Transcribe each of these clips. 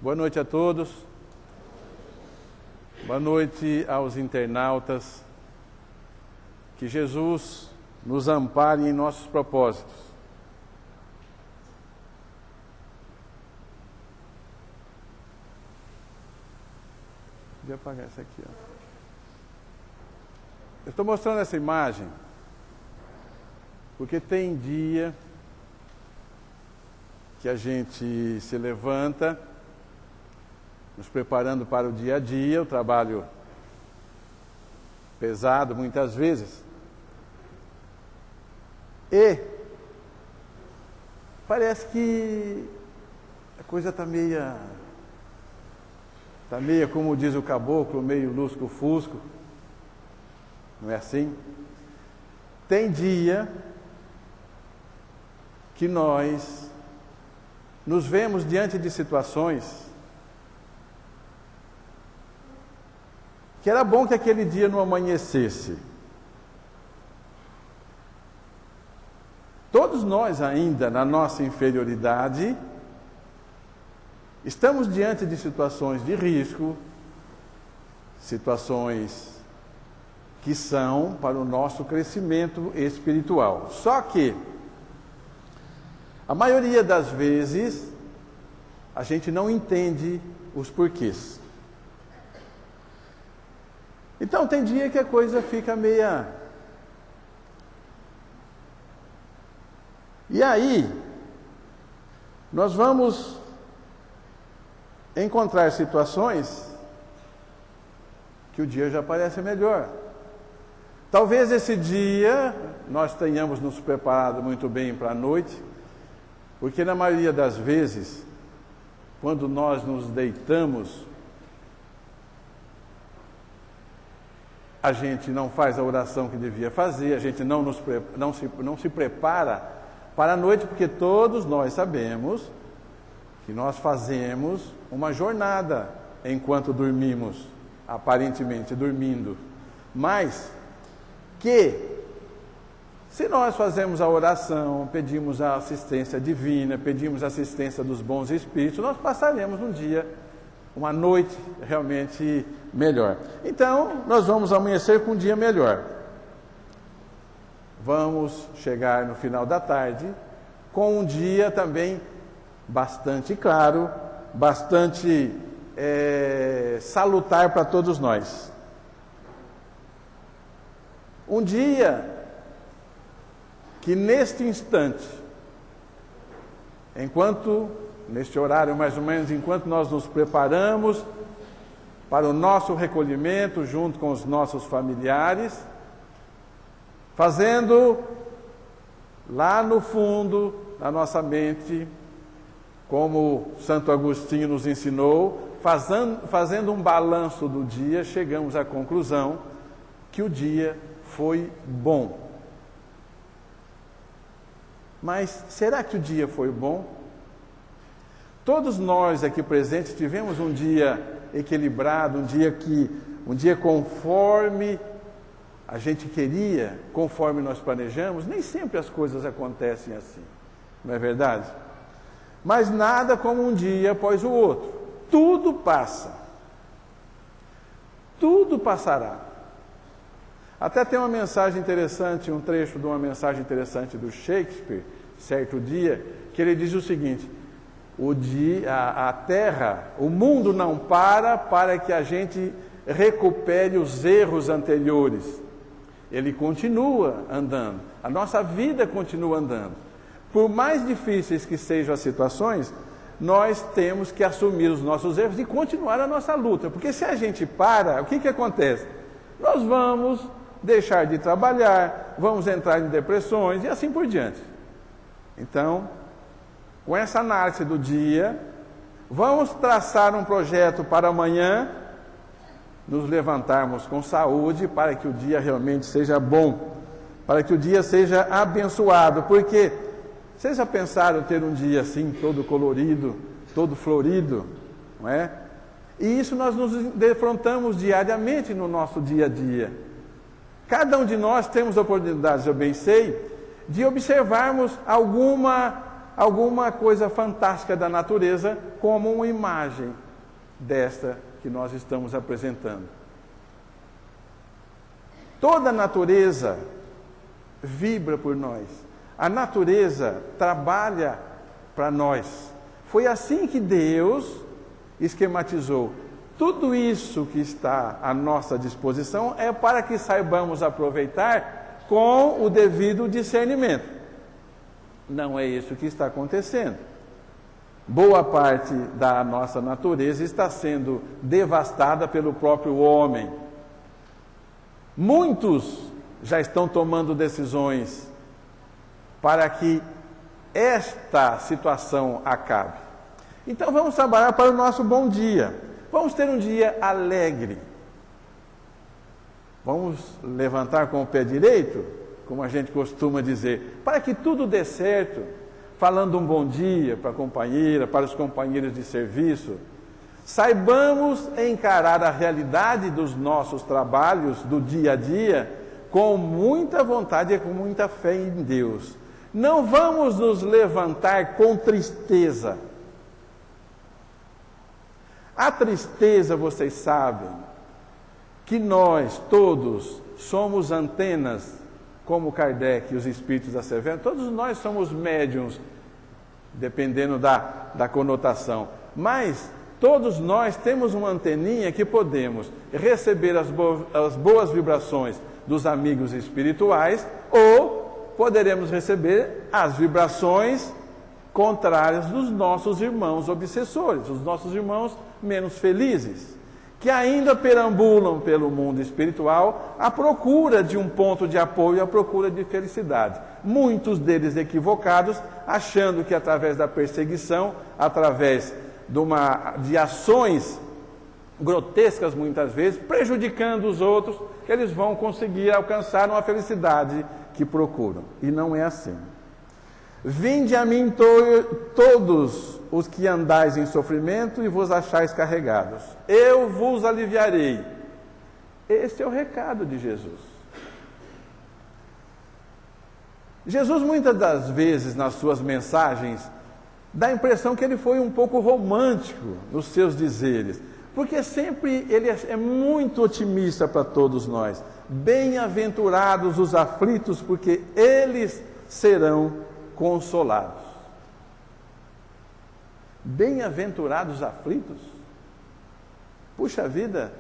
Boa noite a todos. Boa noite aos internautas. Que Jesus nos ampare em nossos propósitos. Vou apagar essa aqui, ó. Eu estou mostrando essa imagem porque tem dia que a gente se levanta, nos preparando para o dia a dia, o trabalho pesado muitas vezes, e parece que a coisa está meia, como diz o caboclo, meio lusco-fusco, não é assim? Tem dia que nós nos vemos diante de situações que era bom que aquele dia não amanhecesse. Todos nós ainda, na nossa inferioridade, estamos diante de situações de risco, situações que são para o nosso crescimento espiritual. Só que, a maioria das vezes, a gente não entende os porquês. Então, tem dia que a coisa fica meia... E aí, nós vamos encontrar situações que o dia já parece melhor. Talvez esse dia nós tenhamos nos preparado muito bem para a noite, porque na maioria das vezes, quando nós nos deitamos, a gente não faz a oração que devia fazer, a gente não se prepara para a noite, porque todos nós sabemos que nós fazemos uma jornada enquanto dormimos, aparentemente dormindo, mas que se nós fazemos a oração, pedimos a assistência divina, pedimos a assistência dos bons espíritos, nós passaremos um dia, uma noite realmente melhor. Então, nós vamos amanhecer com um dia melhor. Vamos chegar no final da tarde com um dia também bastante claro, bastante salutar para todos nós. Um dia que neste instante, neste horário mais ou menos, enquanto nós nos preparamos para o nosso recolhimento junto com os nossos familiares, fazendo lá no fundo da nossa mente, como Santo Agostinho nos ensinou, fazendo um balanço do dia, chegamos à conclusão que o dia foi bom. Mas será que o dia foi bom? Todos nós aqui presentes tivemos um dia equilibrado, um dia conforme a gente queria, conforme nós planejamos. Nem sempre as coisas acontecem assim, não é verdade? Mas nada como um dia após o outro. Tudo passa. Tudo passará. Até tem uma mensagem interessante, um trecho de uma mensagem interessante do Shakespeare, certo dia, que ele diz o seguinte: a Terra, o mundo não para que a gente recupere os erros anteriores. Ele continua andando, a nossa vida continua andando. Por mais difíceis que sejam as situações, nós temos que assumir os nossos erros e continuar a nossa luta. Porque se a gente para, o que acontece? Nós vamos deixar de trabalhar, vamos entrar em depressões e assim por diante. Então, com essa análise do dia, vamos traçar um projeto para amanhã, nos levantarmos com saúde para que o dia realmente seja bom, para que o dia seja abençoado, porque vocês já pensaram ter um dia assim, todo colorido, todo florido, não é? E isso nós nos defrontamos diariamente no nosso dia a dia. Cada um de nós temos a oportunidade, eu bem sei, de observarmos alguma alguma coisa fantástica da natureza como uma imagem desta que nós estamos apresentando. Toda a natureza vibra por nós. A natureza trabalha para nós. Foi assim que Deus esquematizou. Tudo isso que está à nossa disposição é para que saibamos aproveitar com o devido discernimento. Não é isso que está acontecendo. Boa parte da nossa natureza está sendo devastada pelo próprio homem. Muitos já estão tomando decisões para que esta situação acabe. Então vamos trabalhar para o nosso bom dia. Vamos ter um dia alegre. Vamos levantar com o pé direito, como a gente costuma dizer, para que tudo dê certo. Falando um bom dia para a companheira, para os companheiros de serviço. Saibamos encarar a realidade dos nossos trabalhos, do dia a dia, com muita vontade e com muita fé em Deus. Não vamos nos levantar com tristeza. A tristeza, vocês sabem, que nós todos somos antenas, como Kardec e os espíritos asseveram, todos nós somos médiuns, dependendo da conotação, mas todos nós temos uma anteninha que podemos receber as boas vibrações dos amigos espirituais ou poderemos receber as vibrações contrárias dos nossos irmãos obsessores, os nossos irmãos menos felizes, que ainda perambulam pelo mundo espiritual à procura de um ponto de apoio, à procura de felicidade. Muitos deles equivocados, achando que através da perseguição, através de ações grotescas muitas vezes, prejudicando os outros, que eles vão conseguir alcançar uma felicidade que procuram. E não é assim. Vinde a mim todos os que andais em sofrimento e vos achais carregados. Eu vos aliviarei. Este é o recado de Jesus. Jesus, muitas das vezes, nas suas mensagens, dá a impressão que ele foi um pouco romântico nos seus dizeres, porque sempre ele é muito otimista para todos nós. Bem-aventurados os aflitos, porque eles serão consolados. Bem-aventurados os aflitos? Puxa vida,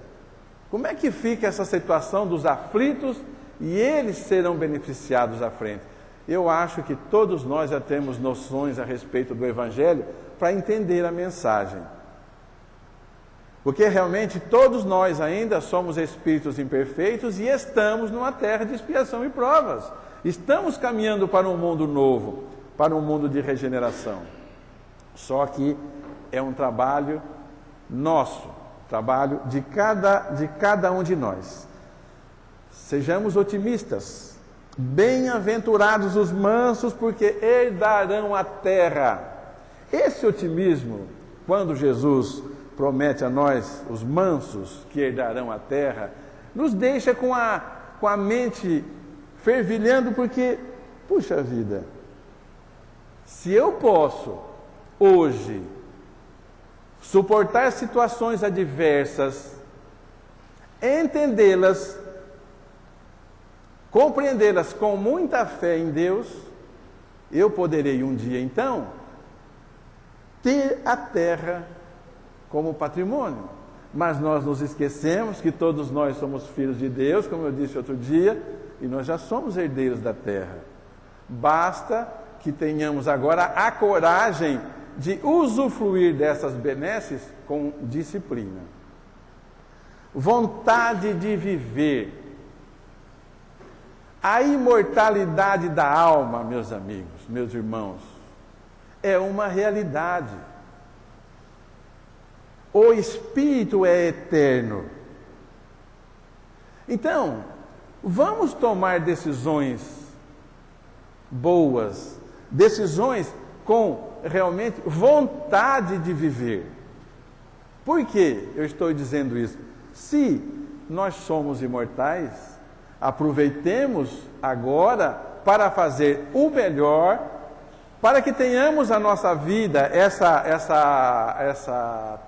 como é que fica essa situação dos aflitos e eles serão beneficiados à frente? Eu acho que todos nós já temos noções a respeito do Evangelho para entender a mensagem. Porque realmente todos nós ainda somos espíritos imperfeitos e estamos numa terra de expiação e provas. Estamos caminhando para um mundo novo, para um mundo de regeneração. Só que é um trabalho nosso, trabalho de cada um de nós. Sejamos otimistas. Bem-aventurados os mansos, porque herdarão a terra. Esse otimismo, quando Jesus promete a nós, os mansos que herdarão a terra, nos deixa com a mente fervilhando, porque, puxa vida, se eu posso, hoje, suportar situações adversas, entendê-las, compreendê-las com muita fé em Deus, eu poderei um dia, então, ter a terra como patrimônio. Mas nós nos esquecemos que todos nós somos filhos de Deus, como eu disse outro dia, e nós já somos herdeiros da terra. Basta que tenhamos agora a coragem de usufruir dessas benesses com disciplina. Vontade de viver. A imortalidade da alma, meus amigos, meus irmãos, é uma realidade. O Espírito é eterno. Então, vamos tomar decisões boas, decisões com realmente vontade de viver. Por que eu estou dizendo isso? Se nós somos imortais, aproveitemos agora para fazer o melhor para que tenhamos a nossa vida, essa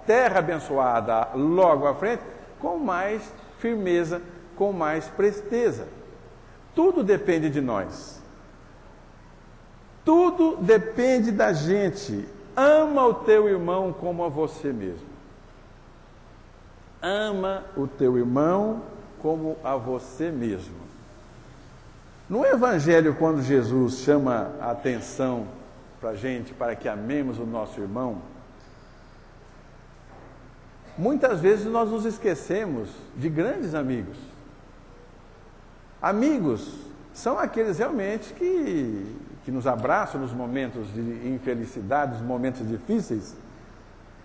terra abençoada logo à frente, com mais firmeza, com mais presteza. Tudo depende de nós. Tudo depende da gente. Ama o teu irmão como a você mesmo. Ama o teu irmão como a você mesmo. No Evangelho, quando Jesus chama a atenção para a gente, para que amemos o nosso irmão, muitas vezes nós nos esquecemos de grandes amigos. Amigos são aqueles realmente que nos abraçam nos momentos de infelicidade, nos momentos difíceis,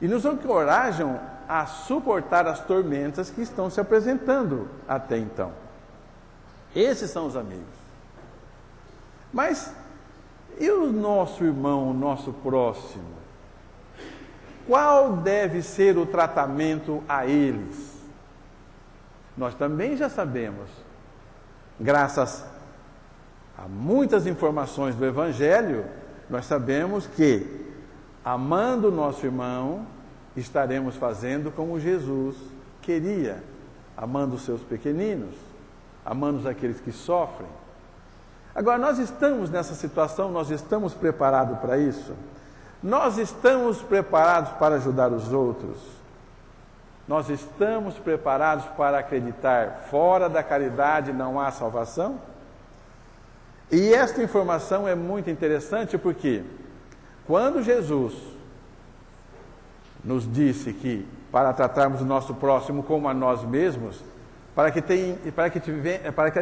e nos encorajam a suportar as tormentas que estão se apresentando até então. Esses são os amigos. Mas e o nosso irmão, o nosso próximo? Qual deve ser o tratamento a eles? Nós também já sabemos, graças a muitas informações do Evangelho, nós sabemos que, amando o nosso irmão, estaremos fazendo como Jesus queria, amando os seus pequeninos, amando aqueles que sofrem. Agora, nós estamos nessa situação, nós estamos preparados para isso? Nós estamos preparados para ajudar os outros? Nós estamos preparados para acreditar, fora da caridade não há salvação? E esta informação é muito interessante porque, quando Jesus nos disse que, para tratarmos o nosso próximo como a nós mesmos, para que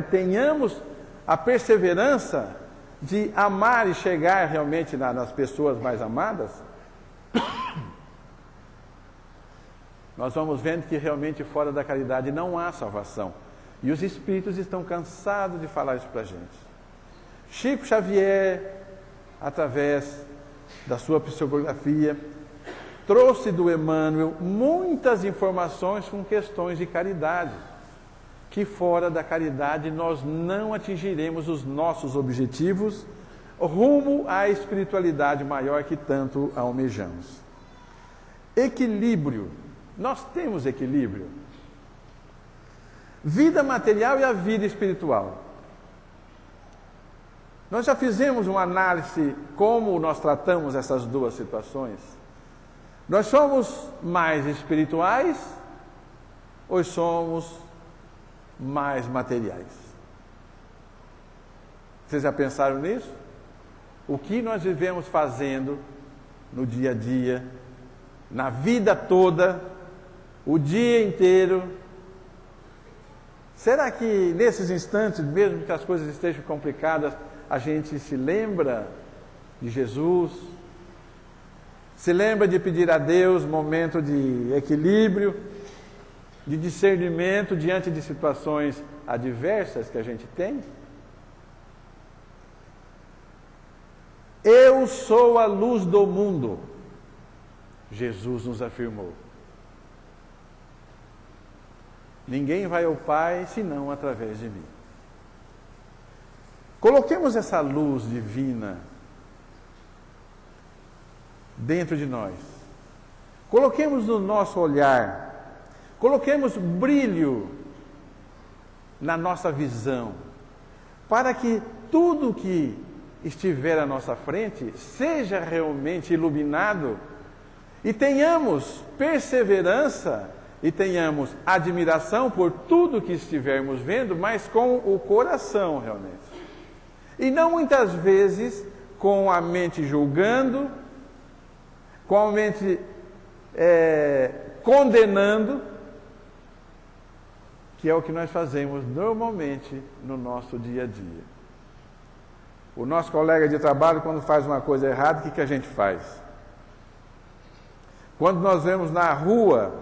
tenhamos a perseverança de amar e chegar realmente nas pessoas mais amadas, nós vamos vendo que realmente fora da caridade não há salvação. E os espíritos estão cansados de falar isso para a gente. Chico Xavier, através da sua psicografia, trouxe do Emmanuel muitas informações com questões de caridade, que fora da caridade nós não atingiremos os nossos objetivos rumo à espiritualidade maior que tanto almejamos. Equilíbrio. Nós temos equilíbrio. Vida material e a vida espiritual. Nós já fizemos uma análise como nós tratamos essas duas situações. Nós somos mais espirituais ou somos mais materiais? Vocês já pensaram nisso? O que nós vivemos fazendo no dia a dia, na vida toda, o dia inteiro? Será que nesses instantes, mesmo que as coisas estejam complicadas, a gente se lembra de Jesus? Se lembra de pedir a Deus momento de equilíbrio, de discernimento diante de situações adversas que a gente tem? Eu sou a luz do mundo, Jesus nos afirmou. Ninguém vai ao Pai senão através de mim. Coloquemos essa luz divina dentro de nós. Coloquemos no nosso olhar. Coloquemos brilho na nossa visão, para que tudo que estiver à nossa frente seja realmente iluminado e tenhamos perseverança e tenhamos admiração por tudo que estivermos vendo, mas com o coração realmente. E não muitas vezes com a mente julgando, com a mente condenando, que é o que nós fazemos normalmente no nosso dia a dia. O nosso colega de trabalho, quando faz uma coisa errada, o que a gente faz? Quando nós vemos na rua,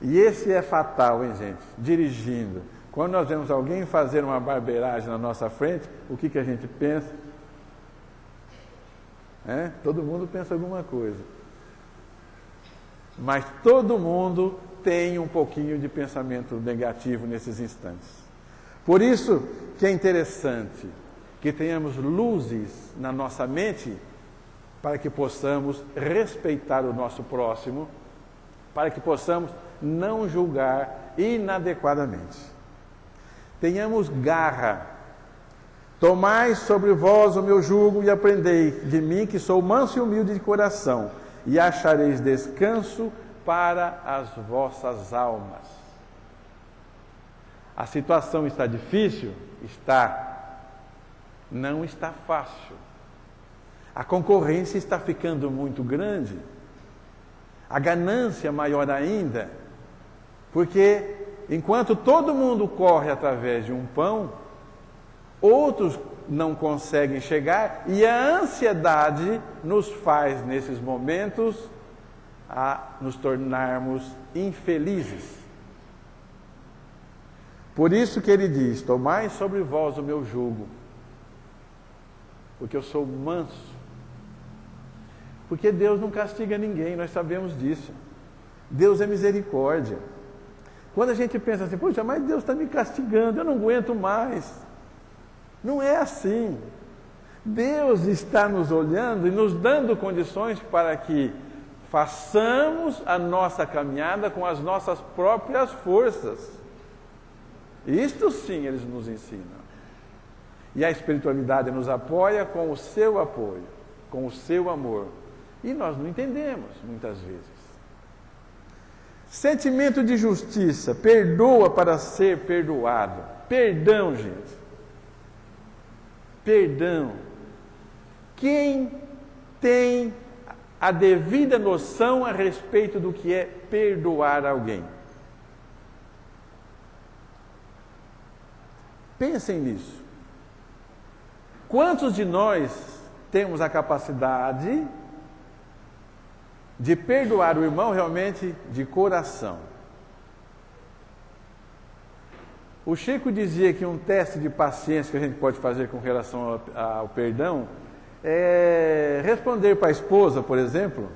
e esse é fatal, hein, gente? Dirigindo. Quando nós vemos alguém fazer uma barbeiragem na nossa frente, o que a gente pensa? Todo mundo pensa alguma coisa. Mas todo mundo tem um pouquinho de pensamento negativo nesses instantes. Por isso que é interessante que tenhamos luzes na nossa mente para que possamos respeitar o nosso próximo, para que possamos não julgar inadequadamente. Tenhamos garra. Tomai sobre vós o meu jugo e aprendei de mim, que sou manso e humilde de coração, e achareis descanso para as vossas almas. A situação está difícil? Está. Não está fácil. A concorrência está ficando muito grande. A ganância maior ainda. Porque enquanto todo mundo corre através de um pão, outros não conseguem chegar, e a ansiedade nos faz, nesses momentos, a nos tornarmos infelizes. Por isso que ele diz: tomai sobre vós o meu jugo, porque eu sou manso. Porque Deus não castiga ninguém, nós sabemos disso. Deus é misericórdia. Quando a gente pensa assim, poxa, mas Deus está me castigando, eu não aguento mais. Não é assim. Deus está nos olhando e nos dando condições para que façamos a nossa caminhada com as nossas próprias forças. Isto sim eles nos ensinam. E a espiritualidade nos apoia com o seu apoio, com o seu amor. E nós não entendemos muitas vezes. Sentimento de justiça, perdoa para ser perdoado. Perdão, gente. Perdão. Quem tem a devida noção a respeito do que é perdoar alguém? Pensem nisso. Quantos de nós temos a capacidade de perdoar o irmão realmente de coração? O Chico dizia que um teste de paciência que a gente pode fazer com relação ao perdão é responder para a esposa, por exemplo,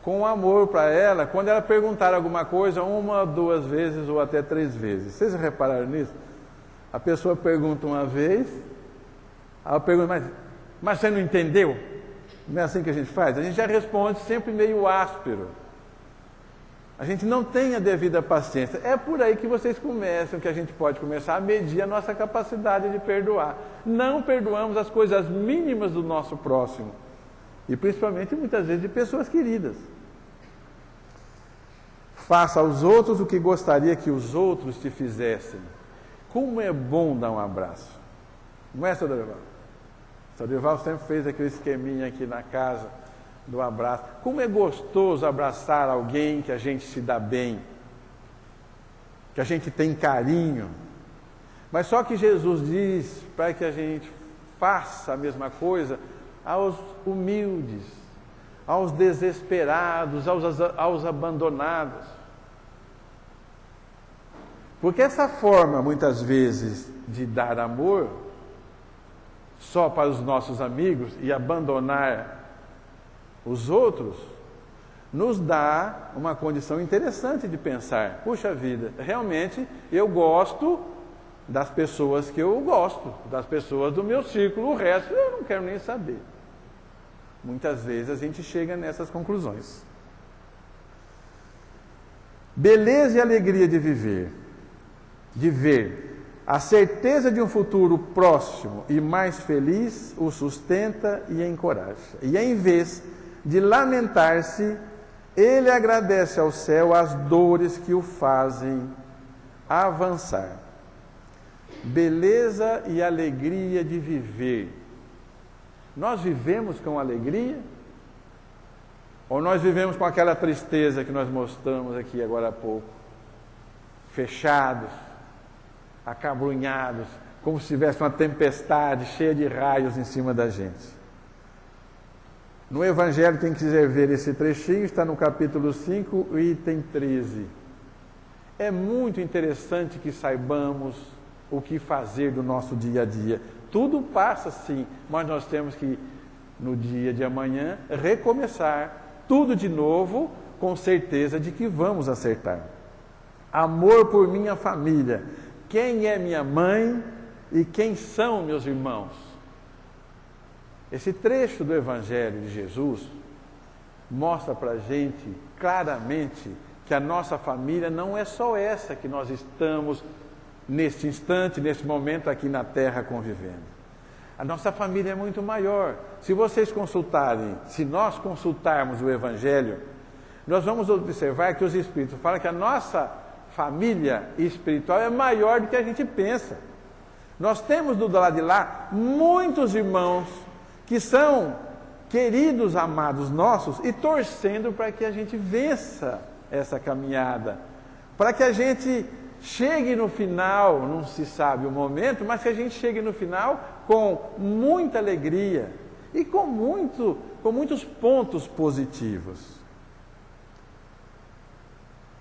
com amor para ela, quando ela perguntar alguma coisa 1, 2 vezes ou até 3 vezes. Vocês repararam nisso? A pessoa pergunta uma vez, ela pergunta, mas você não entendeu? Não é assim que a gente faz? A gente já responde sempre meio áspero. A gente não tem a devida paciência. É por aí que vocês começam, que a gente pode começar a medir a nossa capacidade de perdoar. Não perdoamos as coisas mínimas do nosso próximo. E principalmente, muitas vezes, de pessoas queridas. Faça aos outros o que gostaria que os outros te fizessem. Como é bom dar um abraço. Não é, Sr. Dorival? Sr. Dorival sempre fez aquele esqueminha aqui na casa do abraço. Como é gostoso abraçar alguém que a gente se dá bem, que a gente tem carinho. Mas só que Jesus diz para que a gente faça a mesma coisa aos humildes, aos desesperados, aos abandonados. Porque essa forma, muitas vezes, de dar amor só para os nossos amigos e abandonar os outros, nos dá uma condição interessante de pensar: puxa vida, realmente eu gosto das pessoas que eu gosto, das pessoas do meu círculo, o resto eu não quero nem saber. Muitas vezes a gente chega nessas conclusões. Beleza e alegria de viver, de ver. A certeza de um futuro próximo e mais feliz o sustenta e encoraja. E em vez de lamentar-se, ele agradece ao céu as dores que o fazem avançar. Beleza e alegria de viver. Nós vivemos com alegria? Ou nós vivemos com aquela tristeza que nós mostramos aqui agora há pouco? Fechados, acabrunhados, como se tivesse uma tempestade cheia de raios em cima da gente. No Evangelho, quem quiser ver esse trechinho, está no capítulo 5, item 13. É muito interessante que saibamos o que fazer do nosso dia a dia. Tudo passa sim, mas nós temos que, no dia de amanhã, recomeçar tudo de novo, com certeza de que vamos acertar. Amor por minha família. Quem é minha mãe e quem são meus irmãos? Esse trecho do Evangelho de Jesus mostra para a gente claramente que a nossa família não é só essa que nós estamos neste instante, neste momento aqui na Terra convivendo. A nossa família é muito maior. Se vocês consultarem, se nós consultarmos o Evangelho, nós vamos observar que os Espíritos falam que a nossa família espiritual é maior do que a gente pensa. Nós temos do lado de lá muitos irmãos que são queridos, amados nossos e torcendo para que a gente vença essa caminhada, para que a gente chegue no final, não se sabe o momento, mas que a gente chegue no final com muita alegria e com muitos pontos positivos.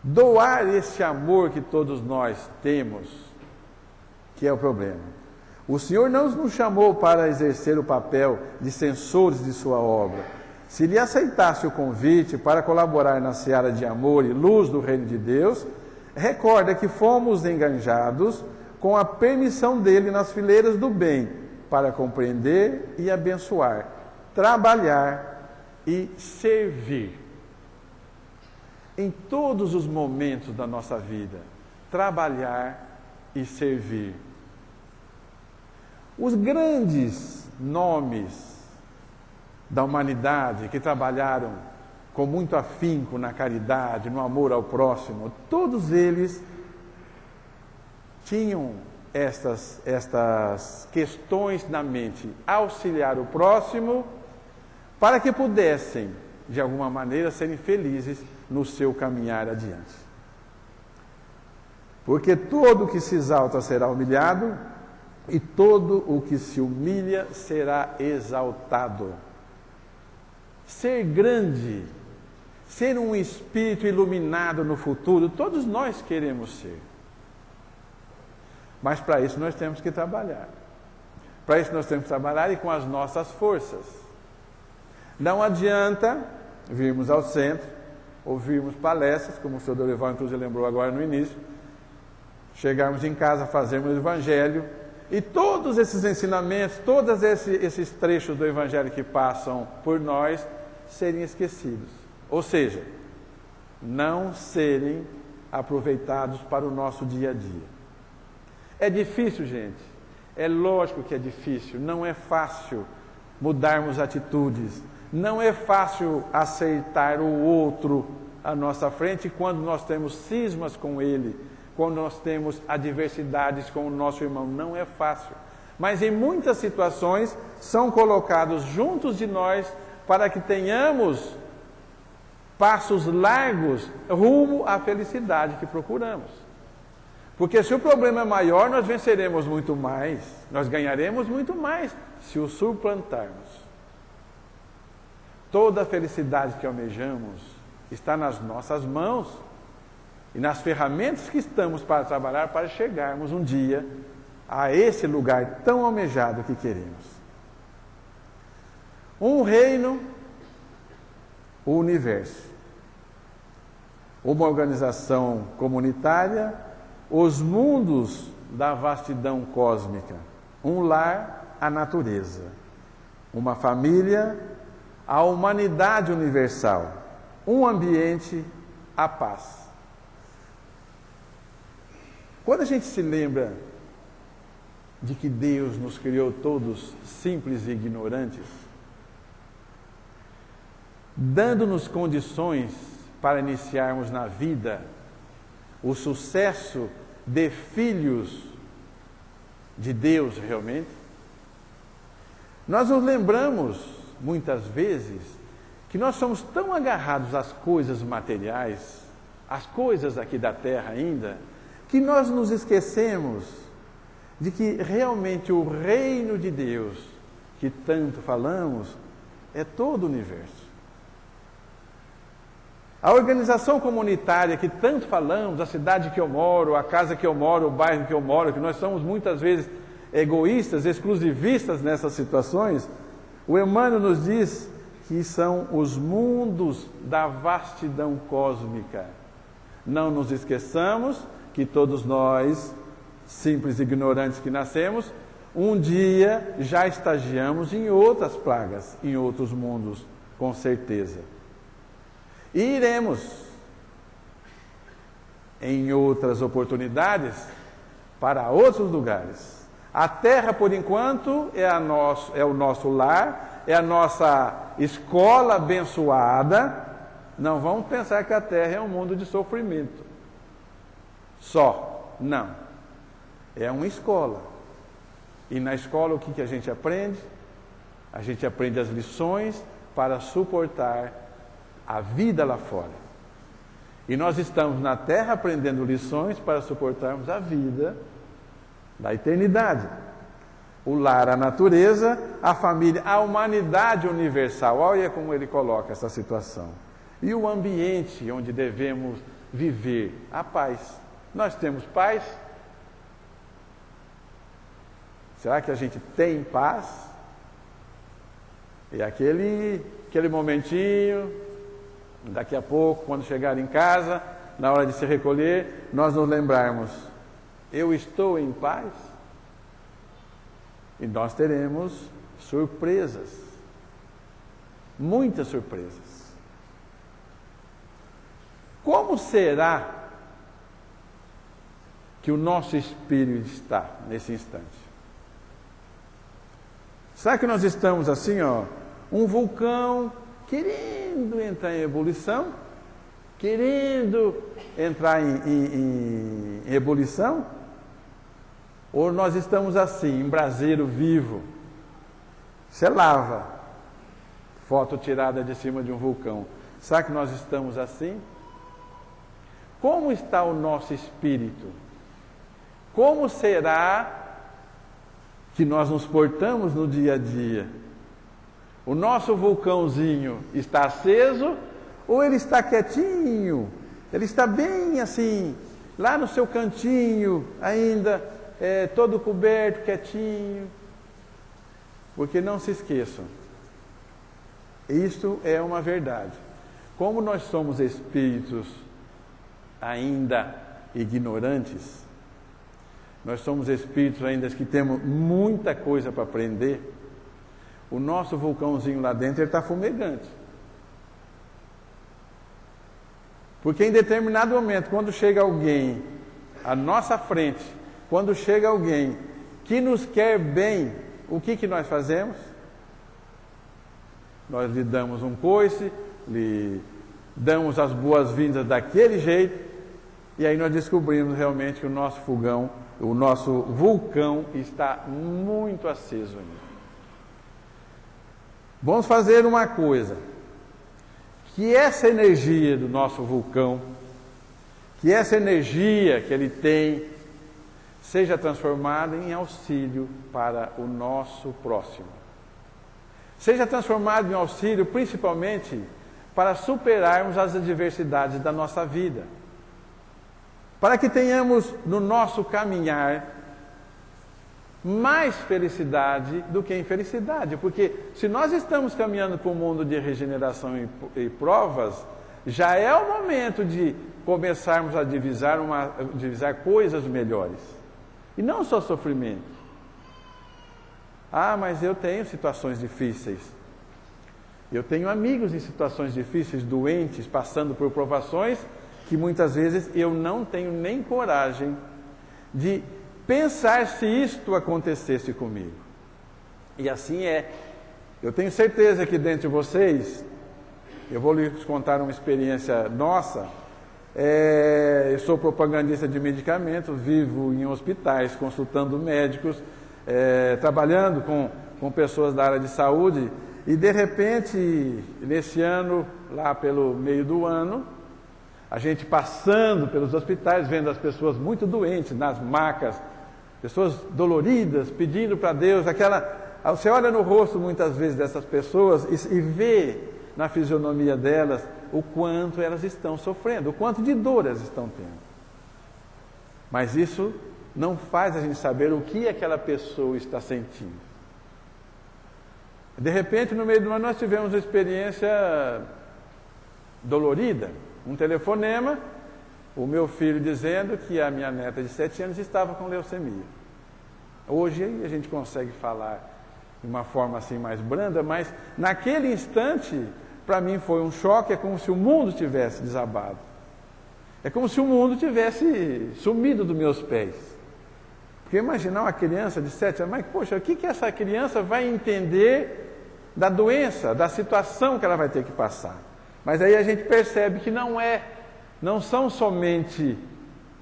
Doar esse amor que todos nós temos, que é o problema. O Senhor não nos chamou para exercer o papel de censores de sua obra. Se lhe aceitasse o convite para colaborar na seara de amor e luz do reino de Deus, recorda que fomos enganjados com a permissão dele nas fileiras do bem, para compreender e abençoar, trabalhar e servir. Em todos os momentos da nossa vida, trabalhar e servir. Os grandes nomes da humanidade que trabalharam com muito afinco na caridade, no amor ao próximo, todos eles tinham estas questões na mente, auxiliar o próximo para que pudessem, de alguma maneira, serem felizes no seu caminhar adiante. Porque todo o que se exalta será humilhado, e todo o que se humilha será exaltado. Ser grande, ser um espírito iluminado no futuro, todos nós queremos ser. Mas para isso nós temos que trabalhar. Para isso nós temos que trabalhar e com as nossas forças. Não adianta virmos ao centro, ouvirmos palestras, como o Sr. Dorival inclusive lembrou agora no início, chegarmos em casa, fazermos o Evangelho, e todos esses ensinamentos, todos esses trechos do Evangelho que passam por nós, serem esquecidos. Ou seja, não serem aproveitados para o nosso dia a dia. É difícil, gente. É lógico que é difícil. Não é fácil mudarmos atitudes. Não é fácil aceitar o outro à nossa frente quando nós temos cismas com ele, quando nós temos adversidades com o nosso irmão. Não é fácil. Mas em muitas situações são colocados juntos de nós para que tenhamos passos largos rumo à felicidade que procuramos. Porque se o problema é maior, nós venceremos muito mais, nós ganharemos muito mais se o suplantarmos. Toda a felicidade que almejamos está nas nossas mãos e nas ferramentas que estamos para trabalhar para chegarmos um dia a esse lugar tão almejado que queremos. Um reino, o universo. Uma organização comunitária, os mundos da vastidão cósmica. Um lar, a natureza. Uma família, a humanidade universal. Um ambiente, a paz. Quando a gente se lembra de que Deus nos criou todos simples e ignorantes, dando-nos condições para iniciarmos na vida o sucesso de filhos de Deus realmente, nós nos lembramos muitas vezes que nós somos tão agarrados às coisas materiais, às coisas aqui da terra ainda, que nós nos esquecemos de que realmente o reino de Deus, que tanto falamos, é todo o universo. A organização comunitária que tanto falamos, a cidade que eu moro, a casa que eu moro, o bairro que eu moro, que nós somos muitas vezes egoístas, exclusivistas nessas situações, o Emmanuel nos diz que são os mundos da vastidão cósmica. Não nos esqueçamos que todos nós, simples e ignorantes que nascemos, um dia já estagiamos em outras pragas, em outros mundos, com certeza. E iremos, em outras oportunidades, para outros lugares. A Terra, por enquanto, é o nosso lar, é a nossa escola abençoada. Não vamos pensar que a Terra é um mundo de sofrimento. Só. Não. É uma escola. E na escola o que a gente aprende? A gente aprende as lições para suportar a vida lá fora. E nós estamos na Terra aprendendo lições para suportarmos a vida da eternidade. O lar, a natureza, a família, a humanidade universal. Olha como ele coloca essa situação. E o ambiente onde devemos viver, a paz. Nós temos paz? Será que a gente tem paz? É aquele momentinho, daqui a pouco, quando chegar em casa, na hora de se recolher, nós nos lembrarmos, eu estou em paz? E nós teremos surpresas, muitas surpresas. Como será que o nosso espírito está nesse instante? Será que nós estamos assim, um vulcão querendo entrar em ebulição? Querendo entrar em ebulição? Ou nós estamos assim, em braseiro vivo? Isso é lava. Foto tirada de cima de um vulcão. Será que nós estamos assim? Como está o nosso espírito? Como será que nós nos portamos no dia a dia? O nosso vulcãozinho está aceso ou ele está quietinho? Ele está bem assim, lá no seu cantinho, ainda todo coberto, quietinho? Porque não se esqueçam, isto é uma verdade. Como nós somos espíritos ainda ignorantes, nós somos espíritos ainda que temos muita coisa para aprender, o nosso vulcãozinho lá dentro está fumegante. Porque em determinado momento, quando chega alguém à nossa frente, quando chega alguém que nos quer bem, o que nós fazemos? Nós lhe damos um coice, lhe damos as boas-vindas daquele jeito, e aí nós descobrimos realmente que o nosso fogão, o nosso vulcão está muito aceso ainda. Vamos fazer uma coisa, que essa energia do nosso vulcão, que essa energia que ele tem, seja transformada em auxílio para o nosso próximo. Seja transformado em auxílio principalmente para superarmos as adversidades da nossa vida. Para que tenhamos no nosso caminhar mais felicidade do que infelicidade. Porque se nós estamos caminhando para um mundo de regeneração e provas, já é o momento de começarmos a divisar coisas melhores. E não só sofrimento. Ah, mas eu tenho situações difíceis. Eu tenho amigos em situações difíceis, doentes, passando por provações, que muitas vezes eu não tenho nem coragem de pensar se isto acontecesse comigo. E assim é. Eu tenho certeza que dentre vocês, eu vou lhes contar uma experiência nossa. Eu sou propagandista de medicamentos, vivo em hospitais, consultando médicos, trabalhando com pessoas da área de saúde, e de repente, nesse ano, lá pelo meio do ano, a gente passando pelos hospitais, vendo as pessoas muito doentes, nas macas, pessoas doloridas, pedindo para Deus, você olha no rosto muitas vezes dessas pessoas e vê na fisionomia delas o quanto elas estão sofrendo, o quanto de dor elas estão tendo. Mas isso não faz a gente saber o que aquela pessoa está sentindo. De repente, no meio do ano, nós tivemos uma experiência dolorida. Um telefonema, o meu filho dizendo que a minha neta de 7 anos estava com leucemia. Hoje a gente consegue falar de uma forma assim mais branda, mas naquele instante, para mim foi um choque, é como se o mundo tivesse desabado. É como se o mundo tivesse sumido dos meus pés. Porque imaginar uma criança de 7 anos, mas poxa, o que essa criança vai entender da doença, da situação que ela vai ter que passar? Mas aí a gente percebe que não são somente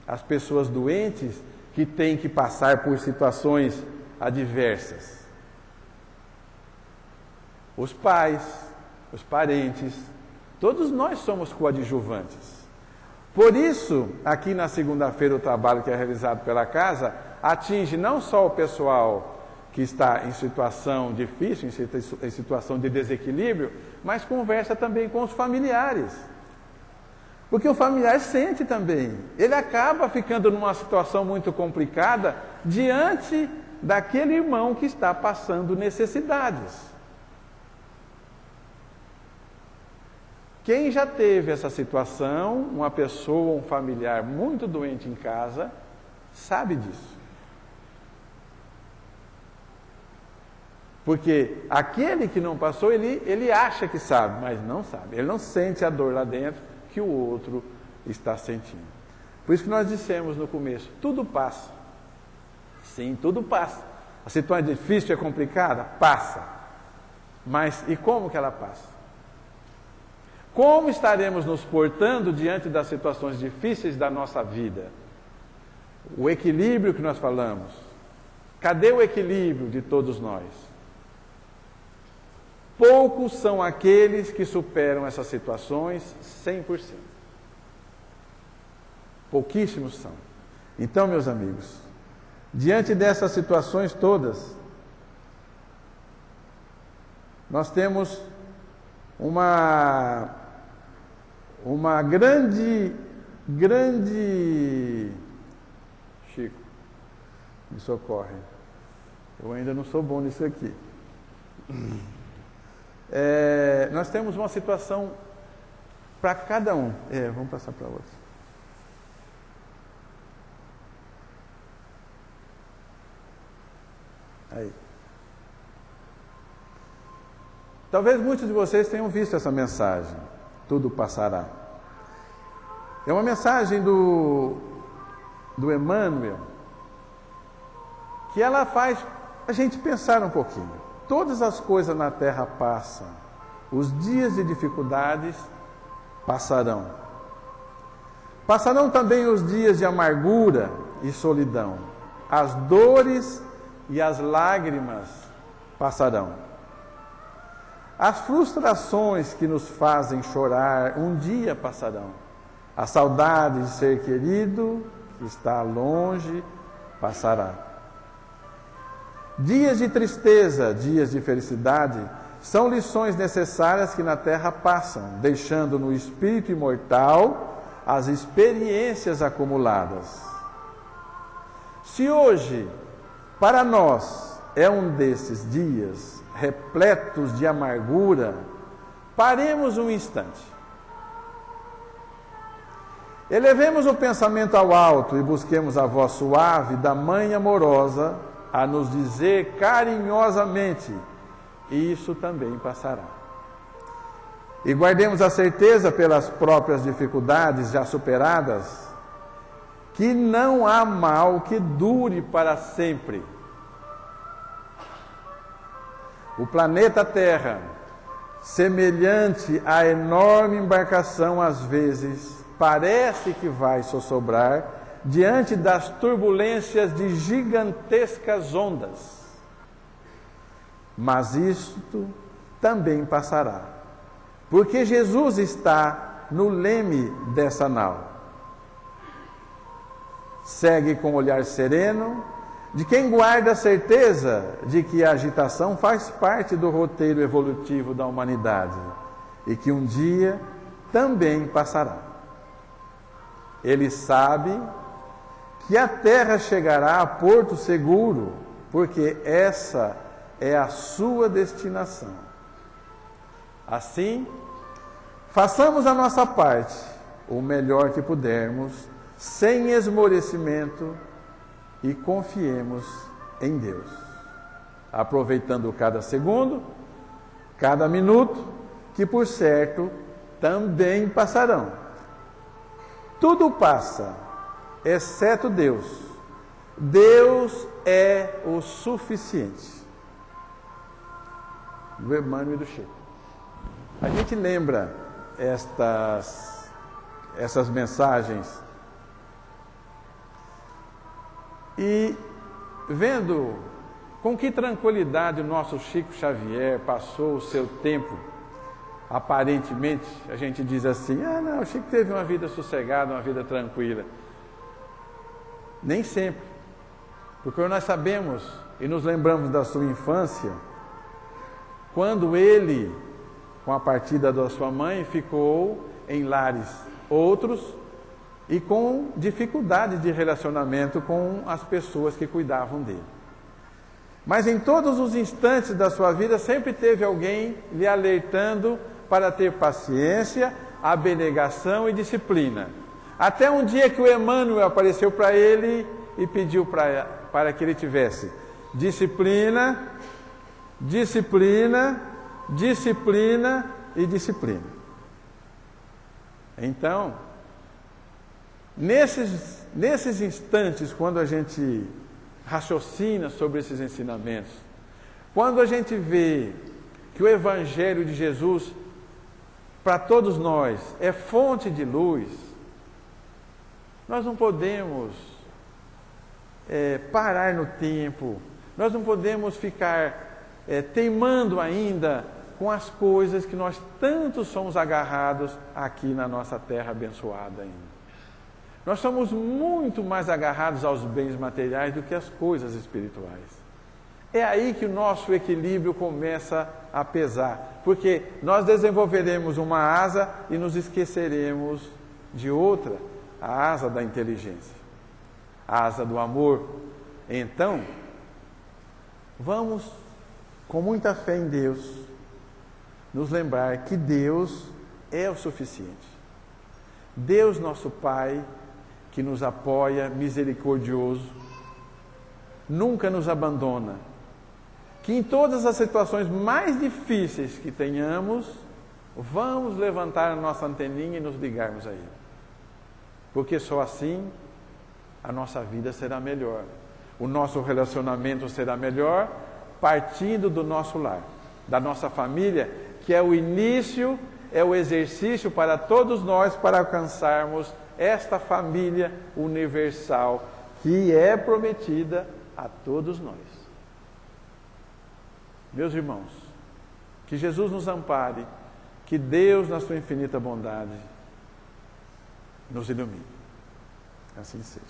as pessoas doentes que têm que passar por situações adversas. Os pais, os parentes, todos nós somos coadjuvantes. Por isso, aqui na segunda-feira, o trabalho que é realizado pela casa atinge não só o pessoal que está em situação difícil, em situação de desequilíbrio, mas conversa também com os familiares. Porque o familiar sente também. Ele acaba ficando numa situação muito complicada diante daquele irmão que está passando necessidades. Quem já teve essa situação, uma pessoa, um familiar muito doente em casa, sabe disso. Porque aquele que não passou, ele acha que sabe, mas não sabe. Ele não sente a dor lá dentro que o outro está sentindo. Por isso que nós dissemos no começo, tudo passa. Sim, tudo passa. A situação é difícil, é complicada? Passa. Mas e como que ela passa? Como estaremos nos portando diante das situações difíceis da nossa vida? O equilíbrio que nós falamos. Cadê o equilíbrio de todos nós? Poucos são aqueles que superam essas situações 100%. Pouquíssimos são. Então, meus amigos, diante dessas situações todas, nós temos uma grande... Chico, me socorre. Eu ainda não sou bom nisso aqui. Nós temos uma situação para cada um. Vamos passar para outra. Aí. Talvez muitos de vocês tenham visto essa mensagem. Tudo passará. É uma mensagem do Emmanuel, que ela faz a gente pensar um pouquinho. Todas as coisas na terra passam. Os dias de dificuldades passarão. Passarão também os dias de amargura e solidão. As dores e as lágrimas passarão. As frustrações que nos fazem chorar um dia passarão. A saudade de ser querido, que está longe, passará. Dias de tristeza, dias de felicidade, são lições necessárias que na terra passam, deixando no espírito imortal as experiências acumuladas. Se hoje, para nós, é um desses dias repletos de amargura, paremos um instante. Elevemos o pensamento ao alto e busquemos a voz suave da Mãe amorosa a nos dizer carinhosamente, isso também passará. E guardemos a certeza pelas próprias dificuldades já superadas, que não há mal que dure para sempre. O planeta Terra, semelhante à enorme embarcação, às vezes, parece que vai sossobrar diante das turbulências de gigantescas ondas. Mas isto também passará, porque Jesus está no leme dessa nau. Segue com olhar sereno, de quem guarda a certeza de que a agitação faz parte do roteiro evolutivo da humanidade e que um dia também passará. Ele sabe que a terra chegará a porto seguro, porque essa é a sua destinação. Assim, façamos a nossa parte, o melhor que pudermos, sem esmorecimento, e confiemos em Deus, aproveitando cada segundo, cada minuto, que por certo também passarão. Tudo passa, exceto Deus. Deus é o suficiente. Do Emmanuel e do Chico. A gente lembra essas mensagens e vendo com que tranquilidade o nosso Chico Xavier passou o seu tempo, aparentemente, a gente diz assim, não, o Chico teve uma vida sossegada, uma vida tranquila. Nem sempre, porque nós sabemos e nos lembramos da sua infância, quando ele, com a partida da sua mãe, ficou em lares outros e com dificuldade de relacionamento com as pessoas que cuidavam dele. Mas em todos os instantes da sua vida sempre teve alguém lhe alertando para ter paciência, abnegação e disciplina. Até um dia que o Emmanuel apareceu para ele e pediu para que ele tivesse disciplina, disciplina, disciplina e disciplina. Então, nesses instantes, quando a gente raciocina sobre esses ensinamentos, quando a gente vê que o Evangelho de Jesus, para todos nós, é fonte de luz, nós não podemos parar no tempo, nós não podemos ficar teimando ainda com as coisas que nós tanto somos agarrados aqui na nossa terra abençoada ainda. Nós somos muito mais agarrados aos bens materiais do que às coisas espirituais. É aí que o nosso equilíbrio começa a pesar, porque nós desenvolveremos uma asa e nos esqueceremos de outra, a asa da inteligência, a asa do amor. Então, vamos, com muita fé em Deus, nos lembrar que Deus é o suficiente. Deus, nosso Pai, que nos apoia, misericordioso, nunca nos abandona. Que em todas as situações mais difíceis que tenhamos, vamos levantar a nossa anteninha e nos ligarmos a Ele. Porque só assim a nossa vida será melhor. O nosso relacionamento será melhor, partindo do nosso lar, da nossa família, que é o início, é o exercício para todos nós, para alcançarmos esta família universal, que é prometida a todos nós. Meus irmãos, que Jesus nos ampare, que Deus, na sua infinita bondade, nos ilumine. Assim seja.